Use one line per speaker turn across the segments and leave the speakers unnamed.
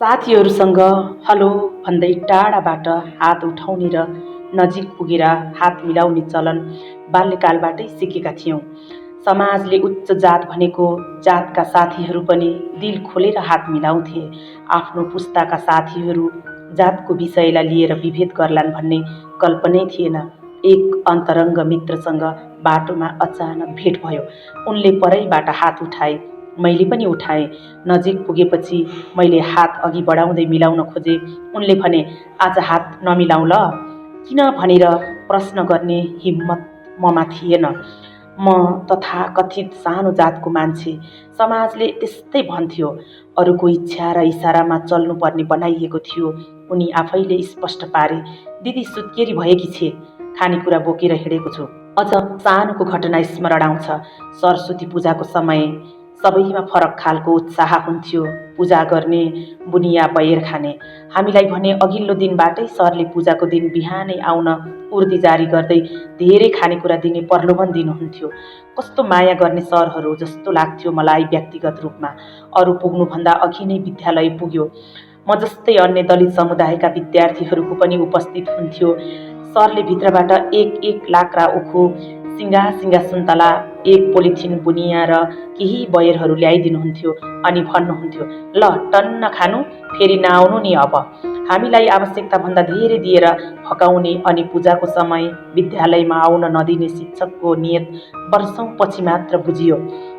साथीहरूसँग हलो भन्दै टाढाबाट हात उठाउने र नजिक पुगेर हात मिलाउने चलन बाल्यकालबाटै सिकेका थियौँ। समाजले उच्च जात भनेको जातका साथीहरू पनि दिल खोलेर हात मिलाउँथे। आफ्नो पुस्ताका साथीहरू जातको विषयलाई लिएर विभेद गर्लान् भन्ने कल्पनै थिएन। एक अन्तरङ्ग मित्रसँग बाटोमा अचानक भेट भयो। उनले परैबाट हात उठाए, मैले पनि उठाएँ। नजिक पुगेपछि मैले हात अघि बढाउँदै मिलाउन खोजेँ। उनले भने, आज हात नमिलाउँ ल? किन भनेर प्रश्न गर्ने हिम्मत ममा थिएन। म तथाकथित सानो जातको मान्छे। समाजले त्यस्तै भन्थ्यो। अरूको इच्छा र इसारामा चल्नुपर्ने बनाइएको थियो। उनी आफैले स्पष्ट पारे, दिदी सुत्केरी भएकी छे, खानेकुरा बोकेर हिँडेको छु। अझ सानोको घटना स्मरण आउँछ। सरस्वती पूजाको समय सबैमा फरक खालको उत्साह हुन्थ्यो। पूजा गर्ने, बुनिया बयर खाने। हामीलाई भने अघिल्लो दिनबाटै सरले पूजाको दिन बिहानै आउन उर्दी जारी गर्दै धेरै खानेकुरा दिने प्रलोभन दिनुहुन्थ्यो। कस्तो माया गर्ने सरहरू जस्तो लाग्थ्यो मलाई व्यक्तिगत रूपमा। अरू पुग्नुभन्दा अघि नै विद्यालय पुग्यो। म जस्तै अन्य दलित समुदायका विद्यार्थीहरूको पनि उपस्थित हुन्थ्यो। सरले भित्रबाट एक लाक्रा उखु, सिङ्गा सुन्तला, एक पोलिथिन बुनिया र केही बयरहरू ल्याइदिनुहुन्थ्यो अनि भन्नुहुन्थ्यो, ल टन्न खानु, फेरि नआउनु नि अब। हामीलाई आवश्यकताभन्दा धेरै दिएर फकाउने अनि पूजाको समय विद्यालयमा आउन नदिने शिक्षकको नियत वर्षौँ पछि मात्र बुझियो।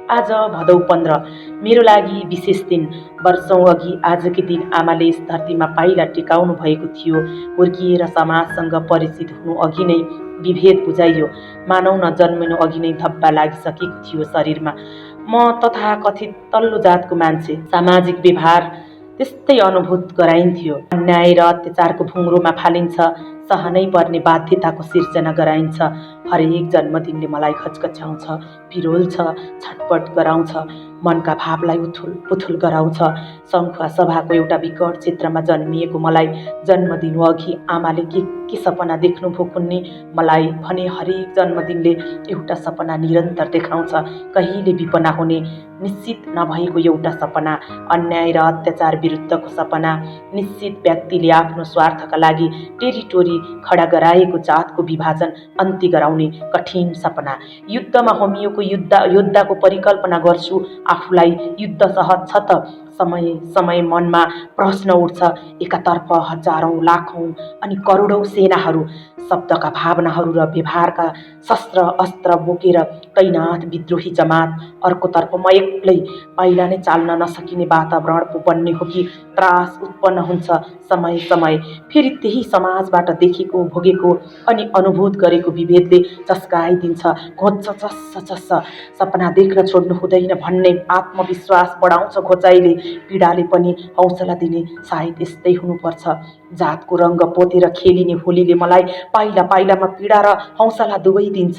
आज भदौ 15, मेरो लागि विशेष दिन। वर्षौँ अघि आजकै दिन आमाले यस धरतीमा पाइला टेकाउनु भएको थियो। हुर्किएर समाजसँग परिचित हुनु अघि नै विभेद बुझाइयो। मानौ न जन्मिनु अघि नै धब्बा लागिसकेको थियो शरीरमा। म तथाकथित तल्लो जातको मान्छे। सामाजिक व्यवहार त्यस्तै अनुभूत गराइन्थ्यो। अन्याय र अत्याचारको भुङ्रोमा फालिन्छ, सहनै पर्ने बाध्यताको सिर्जना गराइन्छ। हरेक जन्मदिनले मलाई खचखच्याउँछ, पिरोल्छ, छटपट गराउँछ, मनका भावलाई उथुल गराउँछ। सङ्खुवा सभाको एउटा विकट क्षेत्रमा जन्मिएको मलाई जन्मदिनु अघि आमाले के सपना देख्नुभयो कुन्नी? मलाई भने हरेक जन्मदिनले एउटा सपना निरन्तर देखाउँछ। कहिले विपना हुने निश्चित नभएको एउटा सपना, अन्याय र अत्याचार विरुद्धको सपना, निश्चित व्यक्तिले आफ्नो स्वार्थका लागि टेरिटोरी खडा गराएको जातको विभाजन अन्त्य गराउने कठिन सपना। युद्धमा होमिएको योद्धाको परिकल्पना गर्छु। आफूलाई युद्ध सहज छ त? समय मनमा प्रश्न उठ्छ। एकातर्फ हजारौँ, लाखौँ अनि करोडौँ सेनाहरू, शब्दका भावनाहरू र व्यवहारका शस्त्र अस्त्र बोकेर तैनाथ विद्रोही जमात। अर्कोतर्फ म एक्लै, पाइला नै चाल्न नसकिने वातावरण पो बन्ने हो कि त्रास उत्पन्न हुन्छ समय फेरि त्यही समाजबाट देखेको, भोगेको अनि अनुभूत गरेको विभेदले चस्काइदिन्छ। घोच्छ चस्स, सपना देख्न छोड्नु हुँदैन भन्ने आत्मविश्वास बढाउँछ घोचाइले। पीडाले पनि हौसला दिने सायद यस्तै हुनुपर्छ। जातको रङ्ग पोतेर खेलिने होलीले मलाई पाइलामा पीडा र हौसला दुवै दिन्छ।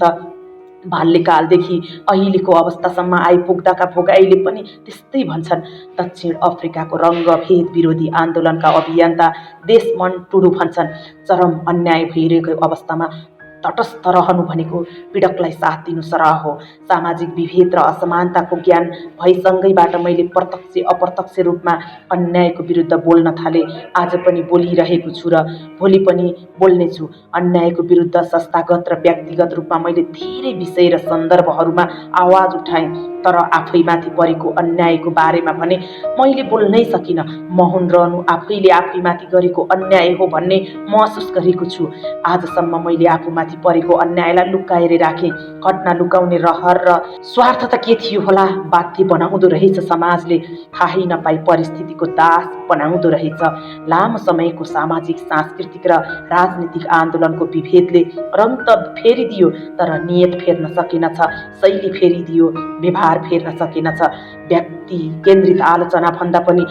बाल्यकालदेखि अहिलेको अवस्थासम्म आइपुग्दाका भोगाइले पनि त्यस्तै भन्छन्। दक्षिण अफ्रिकाको रङ्गभेद विरोधी आन्दोलनका अभियन्ता देशमन टुडु भन्छन्, चरम अन्याय भइरहेको अवस्थामा तटस्थ रहनु भनेको पीडकलाई साथ दिनु सरह हो। सामाजिक विभेद र असमानताको ज्ञान भएसँगैबाट मैले प्रत्यक्ष अप्रत्यक्ष रूपमा अन्यायको विरुद्ध बोल्न थालेँ। आज पनि बोलिरहेको छु र भोलि पनि बोल्नेछु। अन्यायको विरुद्ध संस्थागत र व्यक्तिगत रूपमा मैले धेरै विषय र सन्दर्भहरूमा आवाज उठाएँ, तर आफैमाथि परेको अन्यायको बारेमा भने मैले बोल्नै सकिनँ। मौन रहनु आफैले आफैमाथि गरेको अन्याय हो भन्ने महसुस गरेको छु। आजसम्म मैले आफूमाथि परेको अन्यायलाई लुकाएर राखेँ। घटना लुकाउने रहर र स्वार्थ त के थियो होला? बाध्य बनाउँदो रहेछ समाजले, थाहै नपाई परिस्थितिको दास बनाउँदो रहेछ। लामो समयको सामाजिक, सांस्कृतिक र राजनीतिक आन्दोलनको विभेदले रङ त फेरिदियो, तर नियत फेर्न सकेनछ, शैली फेरिदियो, व्यवहार फेर्न सकेनछ। व्यक्ति केन्द्रित आलोचना भन्दा पनि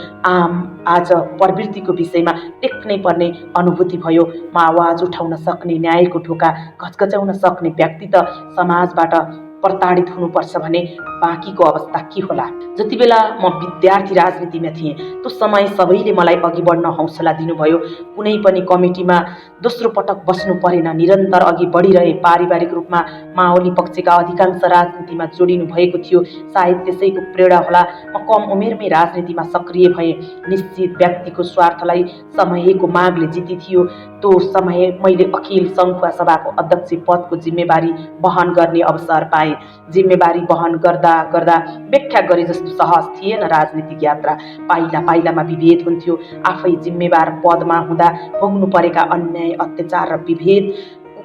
आज प्रवृत्तिको विषयमा टेक्नै पर्ने अनुभूति भयो। म आवाज उठाउन सक्ने, न्यायको ढोका घचघचाउन सक्ने व्यक्ति त समाजबाट प्रताडित हुनुपर्छ भने बाँकीको अवस्था के होला। जति बेला म विद्यार्थी राजनीतिमा थिएँ त्यो समय सबैले मलाई अघि बढ्न हौसला दिनुभयो। कुनै पनि कमिटीमा दोस्रो पटक बस्नु परेन, निरन्तर अघि बढिरहे। पारिवारिक रूपमा माओली पक्षका अधिकांश राजनीतिमा जोडिनु भएको थियो। सायद त्यसैको प्रेरणा होला म कम उमेरमै राजनीतिमा सक्रिय भएँ। निश्चित व्यक्तिको स्वार्थलाई समयको मागले जिती थियो। त्यो समय मैले अखिल सङ्खुवा सभाको अध्यक्ष पदको जिम्मेवारी वहन गर्ने अवसर पाएँ। जिम्मेवारी वहन गर्दा गर्दा व्याख्या गरे जस्तो सहज थिएन राजनीतिक यात्रा। पाइला पाइलामा विभेद हुन्थ्यो। आफै जिम्मेवार पदमा हुँदा भोग्नु परेका अन्याय, अत्याचार र विभेद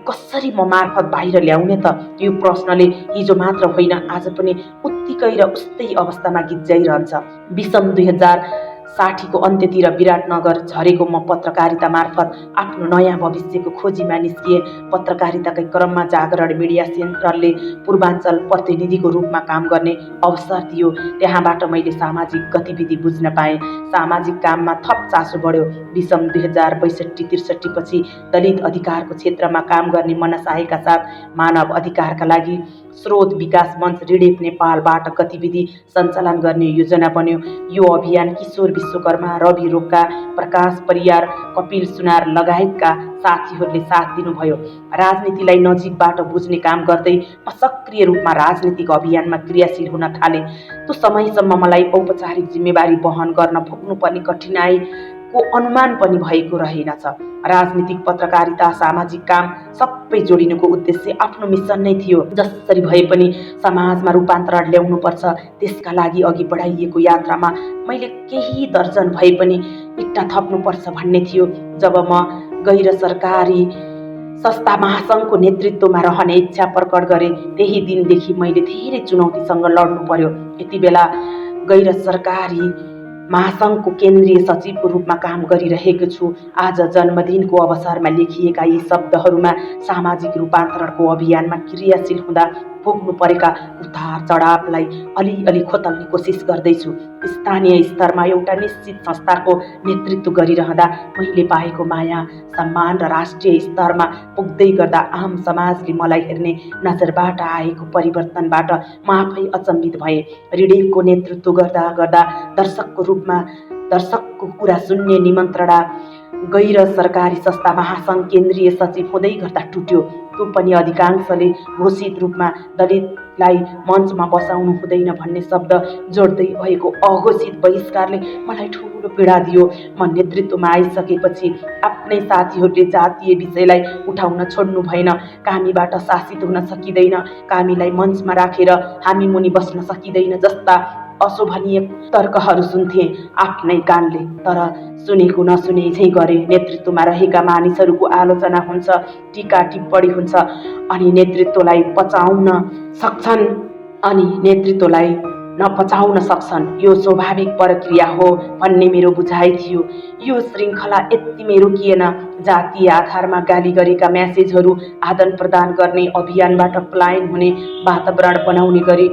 कसरी म मार्फत बाहिर ल्याउने त? यो प्रश्नले हिजो मात्र होइन आज पनि उत्तिकै र उस्तै अवस्थामा गिज्जाइरहन्छ। विषम 2060को अन्त्यतिर विराटनगर झरेको म पत्रकारिता मार्फत आफ्नो नयाँ भविष्यको खोजीमा निस्किएँ। पत्रकारिताकै क्रममा जागरण मिडिया सेन्ट्रलले पूर्वाञ्चल प्रतिनिधिको रूपमा काम गर्ने अवसर दियो। त्यहाँबाट मैले सामाजिक गतिविधि बुझ्न पाएँ। सामाजिक काममा थप चासो बढ्यो। विषम 2062-63 पछि दलित अधिकारको क्षेत्रमा काम गर्ने मनसायका साथ मानव अधिकारका लागि स्रोत विकास मञ्च रिडेप नेपालबाट गतिविधि सञ्चालन गर्ने योजना बन्यो। यो अभियान किशोर विश्वकर्मा, रवि रोक्का, प्रकाश परियार, कपिल सुनार लगायतका साथीहरूले साथ दिनुभयो। राजनीतिलाई नजिकबाट बुझ्ने काम गर्दै म सक्रिय रूपमा राजनीतिक अभियानमा क्रियाशील हुन थालेँ। त्यो समयसम्म मलाई औपचारिक जिम्मेवारी वहन गर्न भोग्नुपर्ने कठिनाइको अनुमान पनि भएको रहेनछ। राजनीतिक पत्रकारिता, सामाजिक काम सबै जोडिनुको उद्देश्य आफ्नो मिसन नै थियो। जसरी भए पनि समाजमा रूपान्तरण ल्याउनुपर्छ, त्यसका लागि अघि बढाइएको यात्रामा मैले केही दर्जन भए पनि इट्टा थप्नुपर्छ भन्ने थियो। जब म गैर सरकारी संस्था महासङ्घको नेतृत्वमा रहने इच्छा प्रकट गरेँ त्यही दिनदेखि मैले धेरै चुनौतीसँग लड्नु पर्यो। यति बेला गैर सरकारी महासङ्घको केन्द्रीय सचिवको रूपमा काम गरिरहेको छु। आज जन्मदिनको अवसरमा लेखिएका यी शब्दहरूमा सामाजिक रूपान्तरणको अभियानमा क्रियाशील हुँदा भोग्नु परेका उतार चढावलाई अलिअलि खोतल्ने कोसिस गर्दैछु। स्थानीय स्तरमा एउटा निश्चित संस्थाको नेतृत्व गरिरहँदा मैले पाएको माया, सम्मान र राष्ट्रिय स्तरमा पुग्दै गर्दा आम समाजले मलाई हेर्ने नजरबाट आएको परिवर्तनबाट म आफै अचम्मित भएँ। रिडेपको नेतृत्व गर्दा गर्दा दर्शकको कुरा सुन्ने निमन्त्रणा गैर सरकारी संस्था महासङ्घ केन्द्रीय सचिव हुँदै गर्दा टुट्यो। त्यो पनि अधिकांशले घोषित रूपमा दलितलाई मञ्चमा बसाउनु हुँदैन भन्ने शब्द जोड्दै भएको अघोषित बहिष्कारले मलाई ठुलो पीडा दियो। म नेतृत्वमा आइसकेपछि आफ्नै साथीहरूले जातीय विषयलाई उठाउन छोड्नु भएन। कामीबाट शासित हुन सकिँदैन, कामीलाई मञ्चमा राखेर हामी मुनि बस्न सकिँदैन जस्ता अशोभनीय तर्कहरू सुन्थे आफ्नै कानले। तर सुनेको नसुने झैँ गरे। नेतृत्वमा रहेका मानिसहरूको आलोचना हुन्छ, टीका टिप्पणी हुन्छ अनि नेतृत्वलाई नपचाउन सक्छन्। यो स्वाभाविक प्रक्रिया हो भन्ने मेरो बुझाइ थियो। यो श्रृङ्खला यतिमै रोकिएन। जातीय आधारमा गाली गरेका म्यासेजहरू आदान प्रदान गर्ने, अभियानबाट पलायन हुने वातावरण बनाउने गरी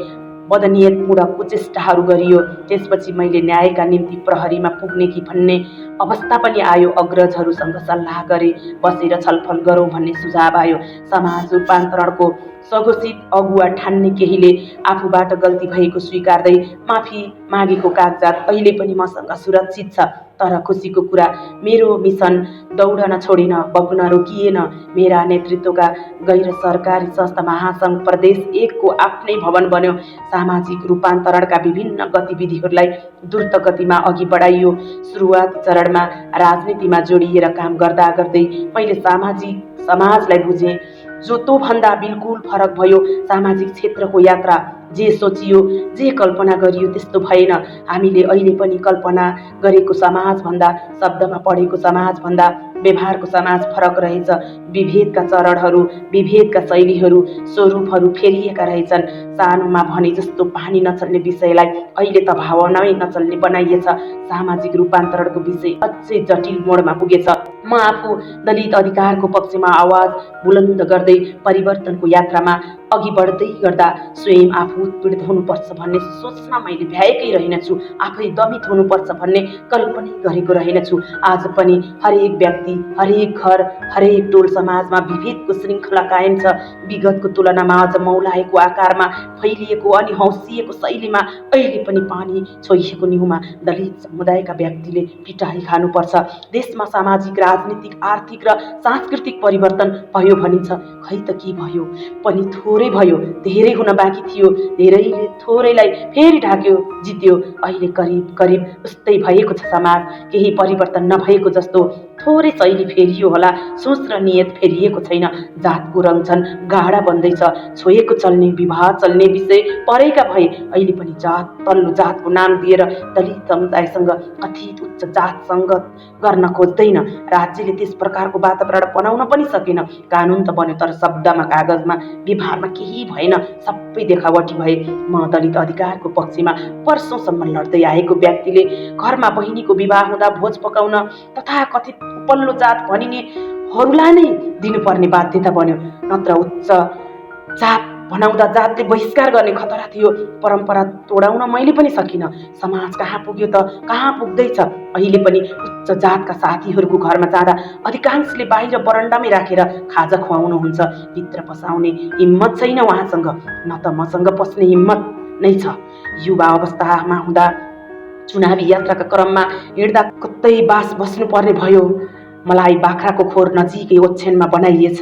बदनियतपूर्ण कुचेष्टाहरू गरियो। त्यसपछि मैले न्यायका निम्ति प्रहरीमा पुग्ने कि भन्ने अवस्था पनि आयो। अग्रजहरूसँग सल्लाह गरे, बसेर छलफल गरौँ भन्ने सुझाव आयो। समाज रूपान्तरणको सघोषित अगुवा ठान्ने केहीले आफूबाट गल्ती भएको स्वीकार्दै माफी मागेको कागजात अहिले पनि मसँग सुरक्षित छ। तर खुसीको कुरा, मेरो मिसन दौडन छोडेन, बग्न रोकिएन। मेरा नेतृत्वका गैर सरकारी संस्था महासङ्घ प्रदेश 1 को आफ्नै भवन बन्यो। सामाजिक रूपान्तरणका विभिन्न गतिविधिहरूलाई द्रुत गतिमा अघि बढाइयो। सुरुवाती चरणमा राजनीतिमा जोडिएर काम गर्दा गर्दै मैले समाजलाई बुझेँ, जो त्योभन्दा बिल्कुल फरक भयो। सामाजिक क्षेत्रको यात्रा जे सोचियो, जे कल्पना गरियो त्यस्तो भएन। हामीले अहिले पनि कल्पना गरेको समाजभन्दा, शब्दमा पढेको समाजभन्दा व्यवहारको समाज फरक रहेछ। विभेदका चरणहरू, विभेदका शैलीहरू, स्वरूपहरू फेरिएका रहेछन्। सानोमा भने जस्तो पानी नचल्ने विषयलाई अहिले त भावनामै नचल्ने बनाइएछ। सामाजिक रूपान्तरणको विषय अझै जटिल मोडमा पुगेछ। म आफू दलित अधिकारको पक्षमा आवाज बुलन्द गर्दै परिवर्तनको यात्रामा अघि बढ्दै गर्दा स्वयं आफू उत्पीडित हुनुपर्छ भन्ने सोच्न मैले भ्याएकै रहेनछु। आफै दमित हुनुपर्छ भन्ने कल्पनै गरेको रहेनछु। आज पनि हरेक व्यक्ति व्यक्ति, हरेक घर, हरेक टोल समाजमा विभेदको श्रृङ्खला कायम छ। विगतको तुलनामा अझ मौलाएको आकारमा फैलिएको अनि हौसिएको शैलीमा अहिले पनि पानी छोइएको न्युमा दलित समुदायका व्यक्तिले पिटाई खानुपर्छ। देशमा सामाजिक, राजनीतिक, आर्थिक र सांस्कृतिक परिवर्तन भयो भनिन्छ, खै त के भयो? पनि थोरै भयो, धेरै हुन बाँकी थियो। धेरैले थोरैलाई फेरि ढाक्यो, जित्यो। अहिले करिब करिब उस्तै भएको छ समाज, केही परिवर्तन नभएको जस्तो। थोरै शैली फेरियो होला, सोच र नियत फेरिएको छैन। जातको रङ झन् गाढा बन्दैछ। छोएको चल्ने, विवाह चल्ने विषय परेका भए अहिले पनि जात, तल्लो जातको नाम दिएर दलित समुदायसँग कथित उच्च जातसँग गर्न खोज्दैन। राज्यले त्यस प्रकारको वातावरण बनाउन पनि सकेन। कानुन त बन्यो, तर शब्दमा, कागजमा, व्यवहारमा केही भएन। सबै देखावटी भए। म दलित अधिकारको पक्षमा वर्षौंसम्म लड्दै आएको व्यक्तिले घरमा बहिनीको विवाह हुँदा भोज पकाउन तथा कथित उपल्लो जात भनिनेहरूलाई नै दिनुपर्ने बाध्यता बन्यो। नत्र उच्च जात भनाउँदा जातले बहिष्कार गर्ने खतरा थियो। परम्परा तोडाउन मैले पनि सकिनँ। समाज कहाँ पुग्यो त कहाँ पुग्दैछ। अहिले पनि उच्च जातका साथीहरूको घरमा जाँदा अधिकांशले बाहिर बरन्डामै राखेर खाजा खुवाउनुहुन्छ। भित्र पसाउने हिम्मत छैन उहाँसँग, न त मसँग पस्ने हिम्मत नै छ। युवा अवस्थामा हुँदा चुनावी यात्राका क्रममा हिँड्दा कतै बास बस्नुपर्ने भयो। मलाई बाख्राको खोर नजिकै ओछ्यानमा बनाइएछ।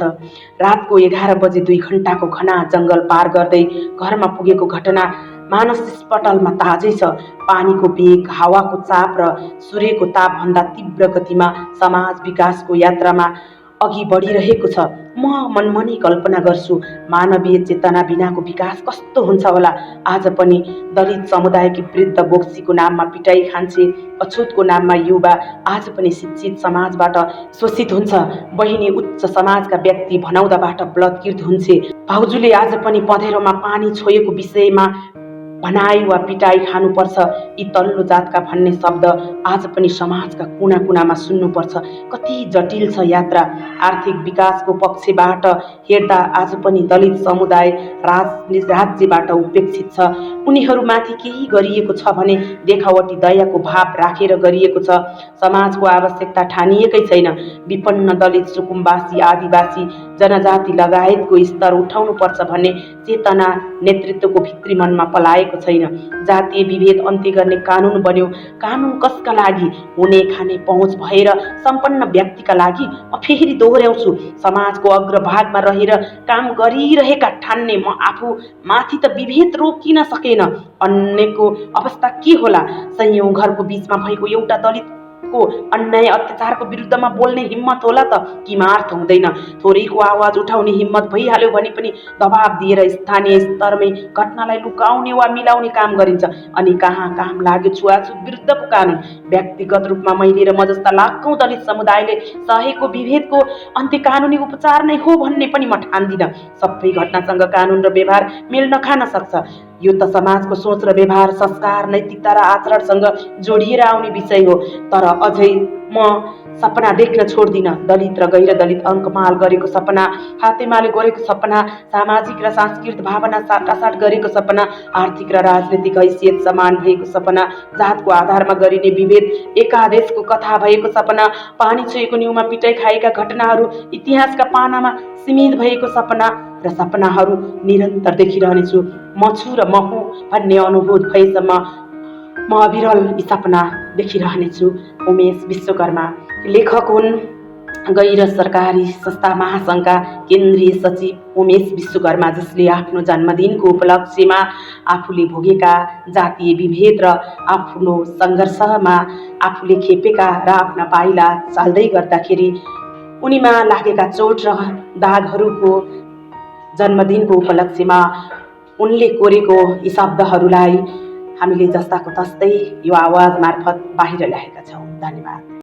रातको 11 बजे 2 घण्टाको घना जङ्गल पार गर्दै घरमा पुगेको घटना मानसपटलमा ताजै छ। पानीको वेग, हावाको चाप र सूर्यको तापभन्दा तीव्र गतिमा समाज विकासको यात्रामा अघि बढिरहेको छ। म मनमनै कल्पना गर्छु, मानवीय चेतना बिनाको विकास कस्तो हुन्छ होला। आज पनि दलित समुदायकी वृद्ध बोक्सीको नाममा पिटाई खान्छे। अछुतको नाममा युवा आज पनि शिक्षित समाजबाट शोषित हुन्छ। बहिनी उच्च समाजका व्यक्ति भनाउँदाबाट बलात्कृत हुन्छे। भाउजूले आज पनि पँधेरोमा पानी छोएको विषयमा भनाई वा पिटाई खानुपर्छ। यी तल्लो जातका भन्ने शब्द आज पनि समाजका कुना कुनामा सुन्नुपर्छ। कति जटिल छ यात्रा। आर्थिक विकासको पक्षबाट हेर्दा आज पनि दलित समुदाय राज्यबाट उपेक्षित छ। उनीहरूमाथि केही गरिएको छ भने देखावटी दयाको भाव राखेर गरिएको छ। समाजको आवश्यकता ठानिएकै छैन। विपन्न दलित, सुकुम्बासी, आदिवासी, जनजाति लगायतको स्तर उठाउनुपर्छ भन्ने चेतना नेतृत्वको भित्री मनमा पलाएको छैन। जातीय विभेद अन्त्य गर्ने कानुन बन्यो। कानुन कसका लागि? हुने खाने पहुँच भएर सम्पन्न व्यक्तिका लागि। म फेरि दोहोर्याउँछु, समाजको अग्रभागमा रहेर काम गरिरहेका ठान्ने म आफू माथि त विभेद रोकिन सकेन। अन्यको अवस्था के होला? सयौं घरको बीचमा भएको एउटा दलितको अन्याय अत्याचारको विरुद्धमा बोल्ने हिम्मत होला त? किमार्थ हुँदैन। थोरैको आवाज उठाउने हिम्मत भइहाल्यो भने पनि दबाब दिएर स्थानीय स्तरमै घटनालाई लुकाउने वा मिलाउने काम गरिन्छ। अनि कहाँ काम लाग्यो छुवाछुत विरुद्धको कानुन। व्यक्तिगत रूपमा मैले र म जस्ता लाखौं दलित समुदायले सहेको विभेदको अन्त्य कानुनी उपचार नै हो भन्ने पनि म ठान्दिनँ। सबै घटनासँग कानुन र व्यवहार मेल नखान सक्छ। यो त समाजको सोच र व्यवहार, संस्कार, नैतिकता र आचरणसँग जोडिएर आउने विषय हो। तर अझै म सपना देख्न छोड्दिनँ। दलित र गैर दलित अङ्कमाल गरेको सपना, हातेमाले गरेको सपना, सामाजिक र सांस्कृतिक भावना साटासाट गरेको सपना, आर्थिक र राजनीतिक हैसियत समान भएको सपना, जातको आधारमा गरिने विभेद एकादेशको कथा भएको सपना, पानी छोएको न्युमा पिटाई खाएका घटनाहरू इतिहासका पानामा सीमित भएको सपना र सपनाहरू निरन्तर देखिरहनेछु। म छु र म हुँ भन्ने अनुभूत भएसम्म म अविरल यी सपना देखिरहनेछु। उमेश विश्वकर्मा लेखक हुन्। गैर सरकारी संस्था महासङ्घका केन्द्रीय सचिव उमेश विश्वकर्मा, जसले आफ्नो जन्मदिनको उपलक्ष्यमा आफूले भोगेका जातीय विभेद र आफ्नो सङ्घर्षमा आफूले खेपेका र आफ्ना पाइला चाल्दै गर्दाखेरि उनीमा लागेका चोट र दागहरूको जन्मदिनको उपलक्ष्यमा उनले कोरेको यी शब्दहरूलाई हामीले जस्ताको तस्तै यो आवाज मार्फत बाहिर ल्याएका छौँ। धन्यवाद।